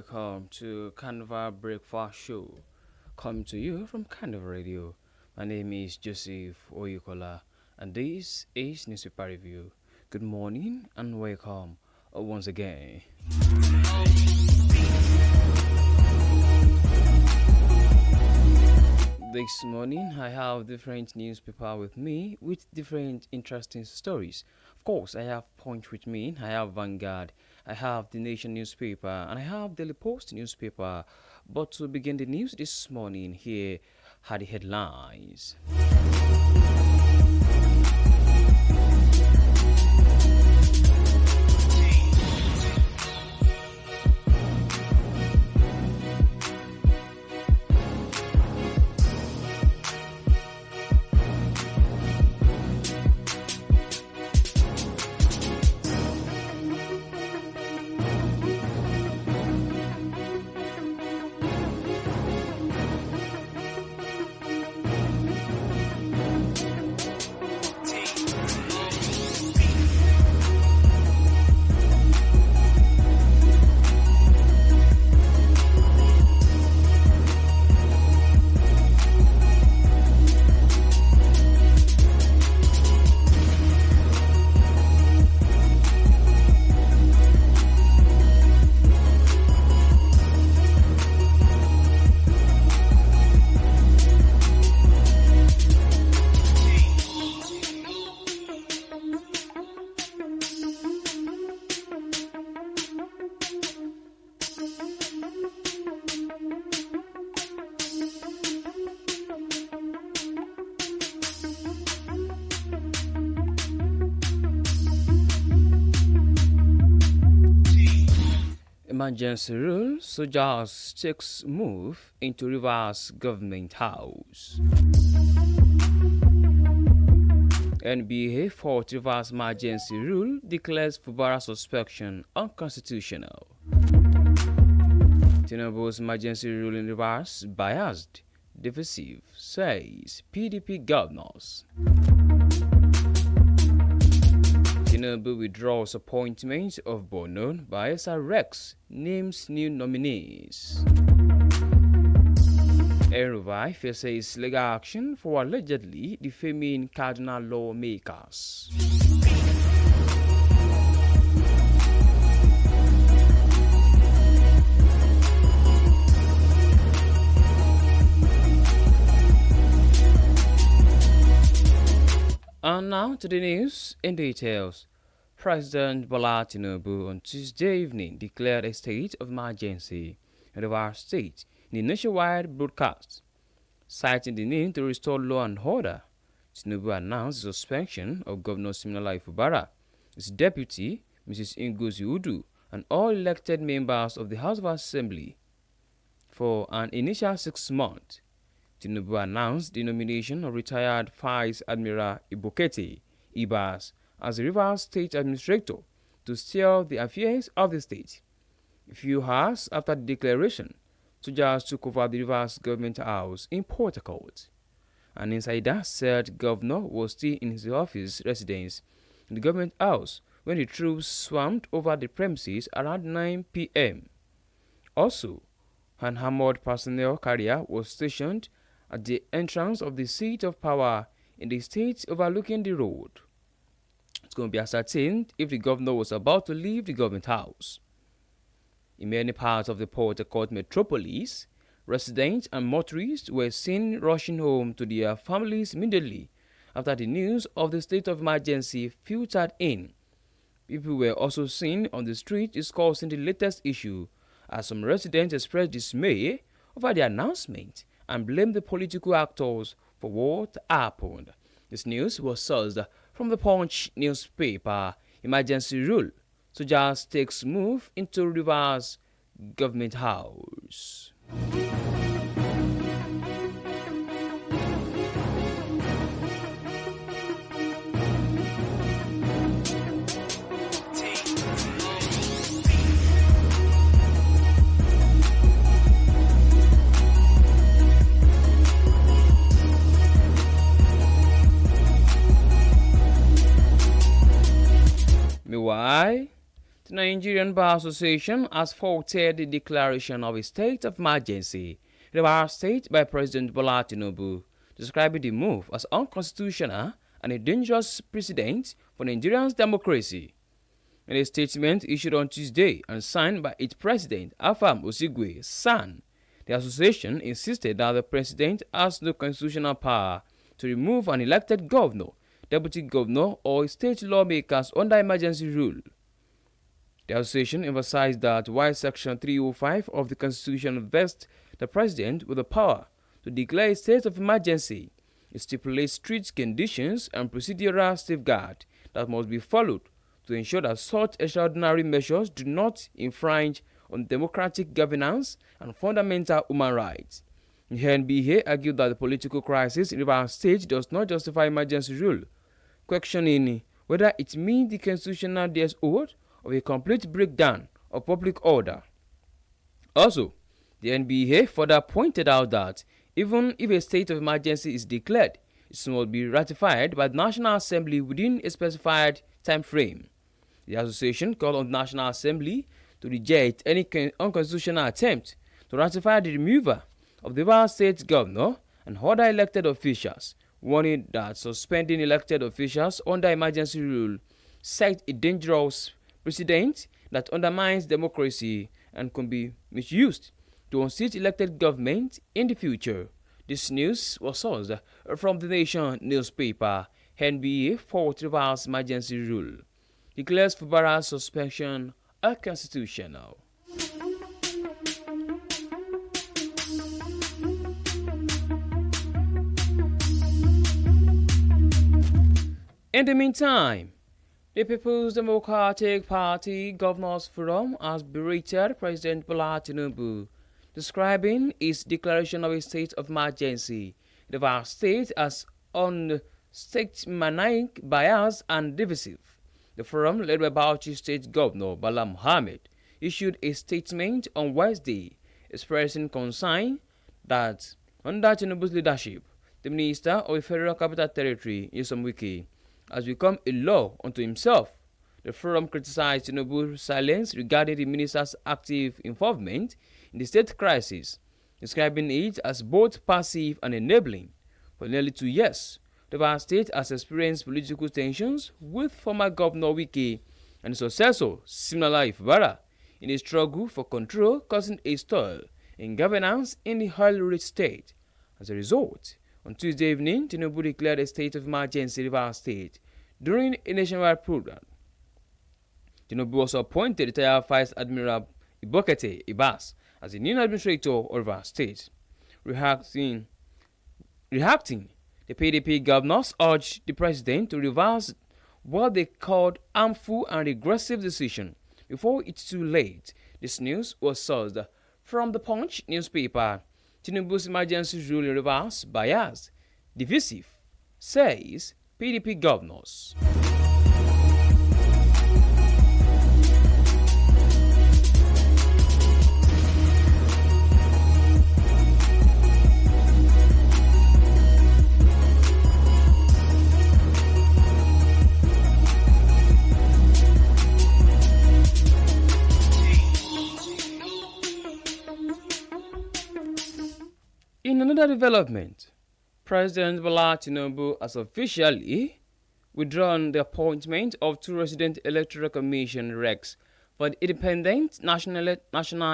welcome to Carnival Breakfast Show, coming to you from Carnival Radio. My name is Joseph Oyukola, and this is Newspaper Review. Good morning and welcome once again. This morning, I have different newspaper with me with different interesting stories. Of course, I have Punch with me, I have Vanguard, I have The Nation newspaper, and I have Daily Post newspaper. But to begin the news this morning, here are the headlines. Emergency rule, soldiers takes move into Rivers Government House. NBA fought Rivers emergency rule, declares Fubara suspension unconstitutional. Tinubu's emergency rule in Rivers biased, divisive, says PDP governors. Tinubu withdraws appointment of Bono by SRX, names new nominees. Eruvai faces legal action for allegedly defaming cardinal lawmakers. And now to the news in details. President Bola Tinubu on Tuesday evening declared a state of emergency in Oyo State in a nationwide broadcast. Citing the need to restore law and order, Tinubu announced the suspension of Governor Siminalayi Fubara, his deputy, Mrs. Ngozi Udu, and all elected members of the House of Assembly for an initial 6 months. Tinubu announced the nomination of retired Vice Admiral Ibokete Ibas as the Rivers State Administrator to steer the affairs of the state. A few hours after the declaration, soldiers took over the Rivers Government House in Port Harcourt. An insider said Governor was still in his office residence in the Government House when the troops swarmed over the premises around 9 p.m. Also, an armored personnel carrier was stationed at the entrance of the seat of power in the state overlooking the road. It's going to be ascertained if the governor was about to leave the government house. In many parts of the Port Harcourt metropolis, residents and motorists were seen rushing home to their families immediately after the news of the state of emergency filtered in. People were also seen on the street discussing the latest issue, as some residents expressed dismay over the announcement and blamed the political actors for what happened. This news was sourced from the Punch newspaper. Emergency rule, soldiers takes move into Rivers Government House. Meanwhile, The Nigerian Bar Association has faulted the declaration of a state of emergency in our state by President Bola Tinubu, describing the move as unconstitutional and a dangerous precedent for Nigeria's democracy. In a statement issued on Tuesday and signed by its president, Afam Osigwe San, the association insisted that the president has no constitutional power to remove an elected governor, deputy governor, or state lawmakers under emergency rule. The association emphasized that while Section 305 of the Constitution vests the president with the power to declare a state of emergency, it stipulates strict conditions and procedural safeguards that must be followed to ensure that such extraordinary measures do not infringe on democratic governance and fundamental human rights. The NBA argued that the political crisis in our state does not justify emergency rule, questioning whether it means the constitutional threshold of a complete breakdown of public order. Also, the NBA further pointed out that even if a state of emergency is declared, it must be ratified by the National Assembly within a specified time frame. The association called on the National Assembly to reject any unconstitutional attempt to ratify the removal of the Rivers State governor and other elected officials, warning that suspending elected officials under emergency rule sets a dangerous precedent that undermines democracy and can be misused to unseat elected government in the future. This news was sourced from the Nation newspaper. NBA fought Rivers emergency rule, declares Fubara's suspension unconstitutional. In the meantime, the People's Democratic Party Governors Forum has berated President Bola Tinubu, describing its declaration of a state of emergency in our state as unstatesmanlike, biased, and divisive. The forum, led by Bauchi State Governor Bala Mohammed, issued a statement on Wednesday expressing concern that under Tinubu's leadership, the Minister of the Federal Capital Territory, Nyesom Wike, has become a law unto himself. The forum criticized Tinubu's silence regarding the minister's active involvement in the state crisis, describing it as both passive and enabling. For nearly 2 years, the Rivers State has experienced political tensions with former Governor Wike and his successor, Siminala Ifubara, in a struggle for control, causing a stall in governance in the oil-rich state. As a result, on Tuesday evening, Tinubu declared a state of emergency in Rivers State during a nationwide program. Tinubu also appointed retired Vice Admiral Ibokete Ibas as the new administrator of Rivers State. Reacting, the PDP governors urged the president to reverse what they called harmful and regressive decision before it's too late. This news was sourced from the Punch newspaper. Tinubu's emergency rule in Rivers biased, divisive, says PDP governors. In another development, President Bola Tinubu has officially withdrawn the appointment of 2 resident electoral commission recs for the Independent National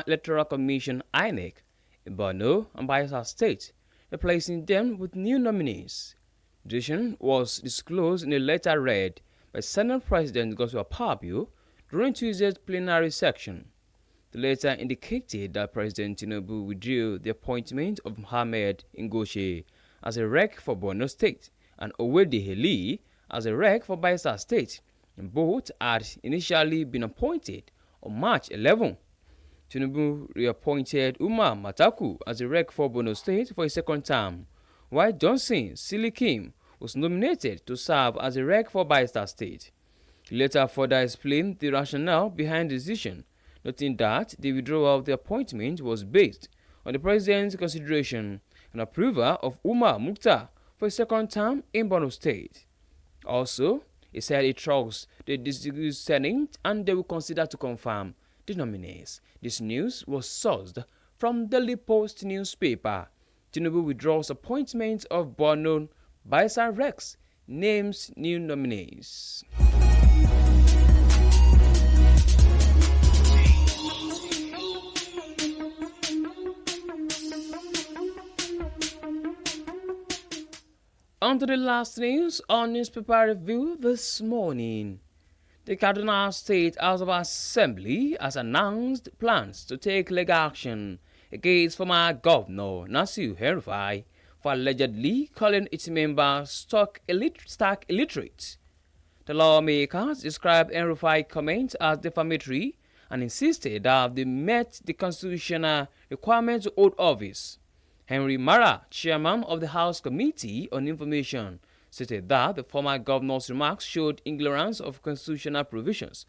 Electoral Commission (INEC) in Borno and Bayelsa State, replacing them with new nominees. The decision was disclosed in a letter read by Senate President Godswill Akpabio during Tuesday's plenary session. The letter indicated that President Tinubu withdrew the appointment of Mohammed Ngoshe as a rec for Borno State and Owede Heli as a rec for Bayelsa State, and both had initially been appointed on March 11. Tinubu reappointed Umar Mataku as a rec for Borno State for a second term, while Johnson Silikim was nominated to serve as a rec for Bayelsa State. The letter further explained the rationale behind the decision, noting that the withdrawal of the appointment was based on the president's consideration and approval of Umar Mukhtar for a second term in Borno State. Also, He said he trusts the district Senate and they will consider to confirm the nominees. This news was sourced from Daily Post newspaper. Tinubu withdraws appointment of Borno Baisa Rex, names new nominees. On to the last news on newspaper review this morning. The Carnival State House of Assembly has announced plans to take legal action against former Governor Nasir El-Rufai for allegedly calling its members stark illiterate. The lawmakers described El-Rufai's comments as defamatory and insisted that they met the constitutional requirements to hold office. Henry Mara, chairman of the House Committee on Information, stated that the former governor's remarks showed ignorance of constitutional provisions,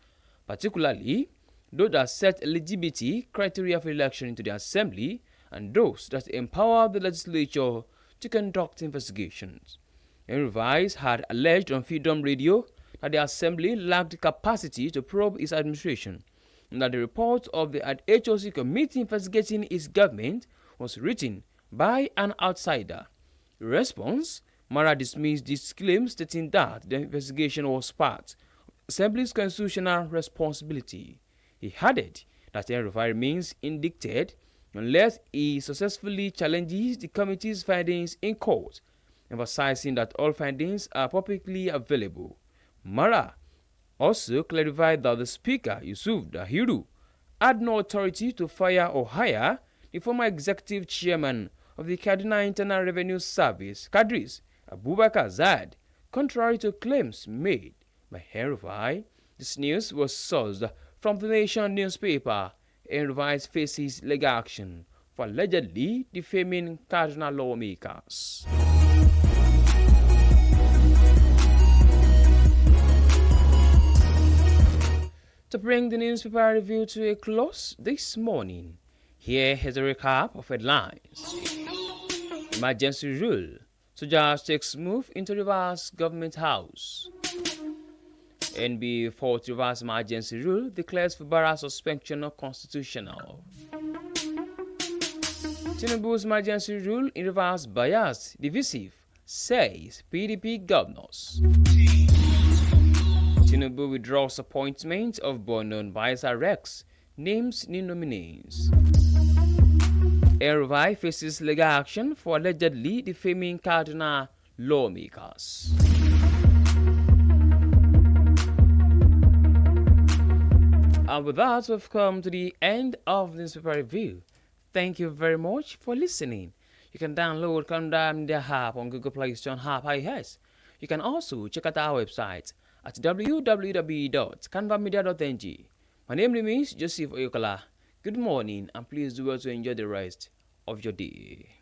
particularly those that set eligibility criteria for election into the Assembly and those that empower the legislature to conduct investigations. El-Rufai had alleged on Freedom Radio that the Assembly lacked the capacity to probe its administration, and that the report of the HOC committee investigating its government was written by an outsider. In response, Mara dismissed these claims, stating that the investigation was part of the Assembly's constitutional responsibility. He added that El-Rufai remains indicted unless he successfully challenges the committee's findings in court, emphasizing that all findings are publicly available. Mara also clarified that the Speaker, Yusuf Dahiru, had no authority to fire or hire the former executive chairman of the Kaduna Internal Revenue Service, Kadris Abubakar Zad, contrary to claims made by El-Rufai. This news was sourced from the Nation newspaper. El-Rufai faces legal action for allegedly defaming Kaduna lawmakers. To bring the newspaper review to a close this morning, here is a recap of headlines. Emergency rule. Soldiers takes move into Rivers Government House. NB 40 Rivers Emergency Rule declares Fubara suspension unconstitutional. Tinubu's emergency rule in Rivers biased, divisive, says PDP governors. Tinubu withdraws appointment of Borno Baisa Rex, names new nominees. El-Rufai faces legal action for allegedly defaming Kaduna lawmakers. And with that, we've come to the end of this newspaper review. Thank you very much for listening. You can download Carnival Media app on Google Play Store and App iOS. You can also check out our website at www.carnivalmedia.ng. My name remains Joseph Oyokala. Good morning, and please do well to enjoy the rest of your day.